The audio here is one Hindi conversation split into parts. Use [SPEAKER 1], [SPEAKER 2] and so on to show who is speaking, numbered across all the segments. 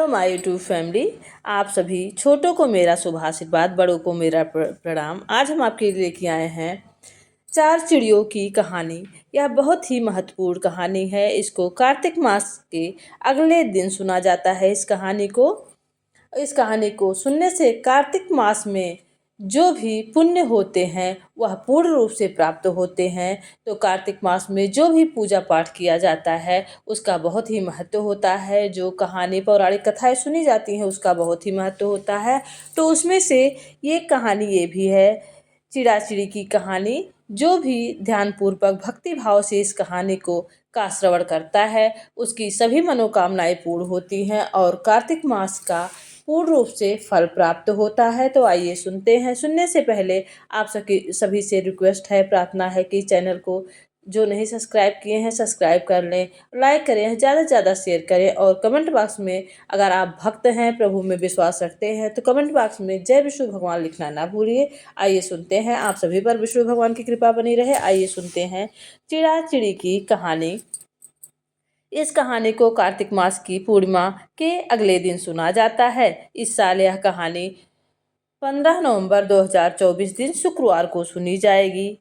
[SPEAKER 1] Hello my YouTube family. आप सभी छोटों को मेरा शुभ आशीर्वाद, बड़ों को मेरा प्रणाम। आज हम आपके लिए लेके आए हैं चार चिड़ियों की कहानी। यह बहुत ही महत्वपूर्ण कहानी है। इसको कार्तिक मास के अगले दिन सुना जाता है। इस कहानी को सुनने से कार्तिक मास में जो भी पुण्य होते हैं वह पूर्ण रूप से प्राप्त होते हैं। तो कार्तिक मास में जो भी पूजा पाठ किया जाता है उसका बहुत ही महत्व होता है। जो कहानी पौराणिक कथाएं सुनी जाती हैं उसका बहुत ही महत्व होता है। तो उसमें से ये कहानी ये भी है, चिड़ा चिड़ी की कहानी। जो भी ध्यानपूर्वक भक्ति भाव से इस कहानी का श्रवण करता है उसकी सभी मनोकामनाएं पूर्ण होती हैं और कार्तिक मास का पूर्ण रूप से फल प्राप्त होता है। तो आइए सुनते हैं। सुनने से पहले आप सभी से रिक्वेस्ट है, प्रार्थना है कि चैनल को जो नहीं सब्सक्राइब किए हैं सब्सक्राइब कर लें, लाइक करें, ज़्यादा से ज़्यादा शेयर करें और कमेंट बॉक्स में अगर आप भक्त हैं, प्रभु में विश्वास रखते हैं तो कमेंट बॉक्स में जय विष्णु भगवान लिखना ना भूलिए। आइए सुनते हैं। आप सभी पर विष्णु भगवान की कृपा बनी रहे। आइए सुनते हैं चिड़ा चिड़ी की कहानी। इस कहानी को कार्तिक मास की पूर्णिमा के अगले दिन सुना जाता है। इस साल यह कहानी 15 नवंबर 2024 दिन शुक्रवार को सुनी जाएगी।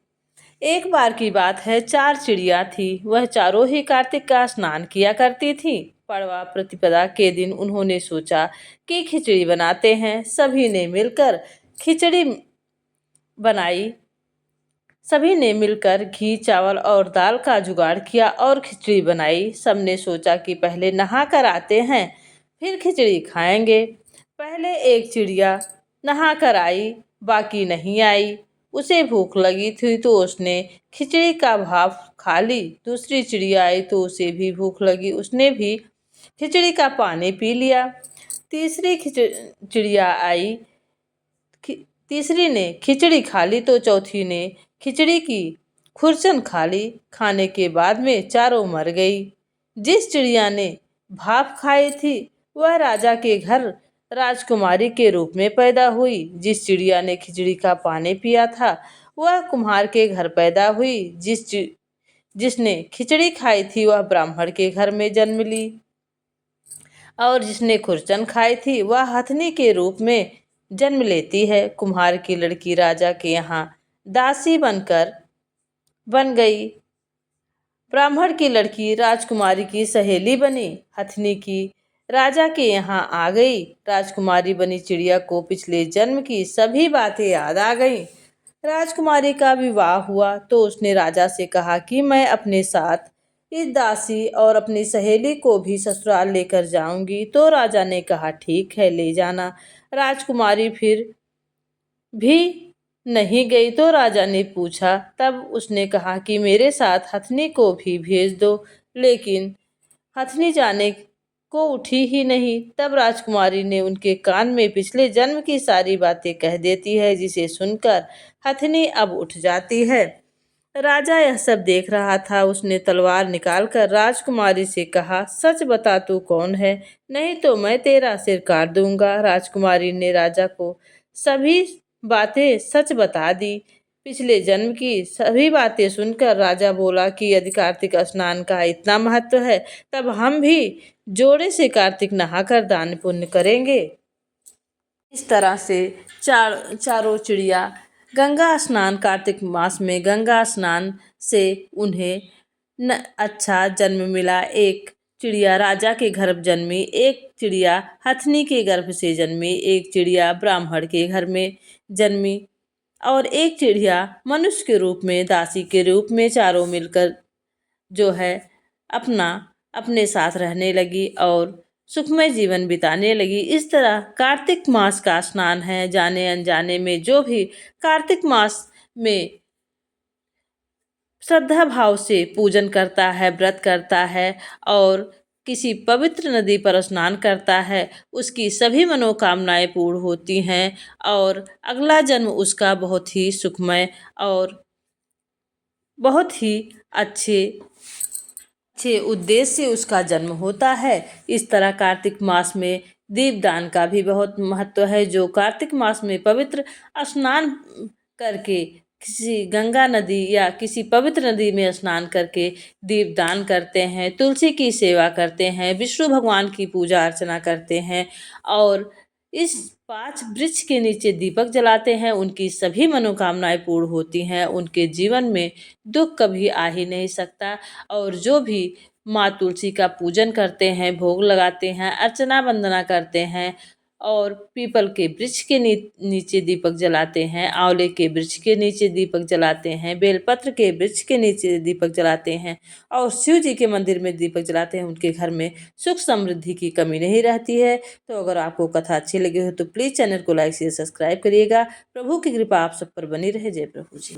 [SPEAKER 1] एक बार की बात है, चार चिड़िया थी। वह चारों ही कार्तिक का स्नान किया करती थी। पड़वा प्रतिपदा के दिन उन्होंने सोचा कि खिचड़ी बनाते हैं। सभी ने मिलकर घी, चावल और दाल का जुगाड़ किया और खिचड़ी बनाई। सबने सोचा कि पहले नहा कर आते हैं, फिर खिचड़ी खाएंगे। पहले एक चिड़िया नहा कर आई, बाकी नहीं आई। उसे भूख लगी थी तो उसने खिचड़ी का भाप खा ली। दूसरी चिड़िया आई तो उसे भी भूख लगी, उसने भी खिचड़ी का पानी पी लिया। तीसरी चिड़िया आई, तीसरी ने खिचड़ी खा ली तो चौथी ने खिचड़ी की खुरचन खा ली। खाने के बाद में चारों मर गई। जिस चिड़िया ने भाप खाई थी वह राजा के घर राजकुमारी के रूप में पैदा हुई। जिस चिड़िया ने खिचड़ी का पानी पिया था वह कुम्हार के घर पैदा हुई। जिसने खिचड़ी खाई थी वह ब्राह्मण के घर में जन्म ली और जिसने खुरचन खाई थी वह हथनी के रूप में जन्म लेती है। कुम्हार की लड़की राजा के यहाँ दासी बन गई। ब्राह्मण की लड़की राजकुमारी की सहेली बनी। हथनी की राजा के यहाँ आ गई। राजकुमारी बनी चिड़िया को पिछले जन्म की सभी बातें याद आ गईं। राजकुमारी का विवाह हुआ तो उसने राजा से कहा कि मैं अपने साथ इस दासी और अपनी सहेली को भी ससुराल लेकर जाऊंगी। तो राजा ने कहा ठीक है, ले जाना। राजकुमारी फिर भी नहीं गई तो राजा ने पूछा, तब उसने कहा कि मेरे साथ हथनी को भी भेज दो। लेकिन हथनी जाने को उठी ही नहीं। तब राजकुमारी ने उनके कान में पिछले जन्म की सारी बातें कह देती है, जिसे सुनकर हथनी अब उठ जाती है। राजा यह सब देख रहा था। उसने तलवार निकालकर राजकुमारी से कहा, सच बता तू कौन है, नहीं तो मैं तेरा सिर काट दूंगा। राजकुमारी ने राजा को सभी बातें सच बता दी। पिछले जन्म की सभी बातें सुनकर राजा बोला कि यदि कार्तिक स्नान का इतना महत्व है तब हम भी जोड़े से कार्तिक नहाकर दान पुण्य करेंगे। इस तरह से चारों चिड़िया गंगा स्नान, कार्तिक मास में गंगा स्नान से उन्हें अच्छा जन्म मिला। एक चिड़िया राजा के गर्भ जन्मी, एक चिड़िया हथनी के गर्भ से जन्मी, एक चिड़िया ब्राह्मण के घर में जन्मी और एक चिड़िया मनुष्य के रूप में, दासी के रूप में चारों मिलकर जो है अपने साथ रहने लगी और सुखमय जीवन बिताने लगी। इस तरह कार्तिक मास का स्नान है। जाने अनजाने में जो भी कार्तिक मास में श्रद्धा भाव से पूजन करता है, व्रत करता है और किसी पवित्र नदी पर स्नान करता है, उसकी सभी मनोकामनाएं पूर्ण होती हैं और अगला जन्म उसका बहुत ही सुखमय और बहुत ही अच्छे उद्देश्य से उसका जन्म होता है। इस तरह कार्तिक मास में दीपदान का भी बहुत महत्व है। जो कार्तिक मास में पवित्र स्नान करके किसी गंगा नदी या किसी पवित्र नदी में स्नान करके दीपदान करते हैं, तुलसी की सेवा करते हैं, विष्णु भगवान की पूजा अर्चना करते हैं और इस 5 वृक्ष के नीचे दीपक जलाते हैं। उनकी सभी मनोकामनाएं पूर्ण होती हैं, उनके जीवन में दुख कभी आ ही नहीं सकता। और जो भी माँ तुलसी का पूजन करते हैं, भोग लगाते हैं, अर्चना वंदना करते हैं और पीपल के वृक्ष के नीचे दीपक जलाते हैं, आंवले के वृक्ष के नीचे दीपक जलाते हैं, बेलपत्र के वृक्ष के नीचे दीपक जलाते हैं और शिव जी के मंदिर में दीपक जलाते हैं, उनके घर में सुख समृद्धि की कमी नहीं रहती है। तो अगर आपको कथा अच्छी लगी हो तो प्लीज़ चैनल को लाइक शेयर सब्सक्राइब करिएगा। प्रभु की कृपा आप सब पर बनी रहे। जय प्रभु जी।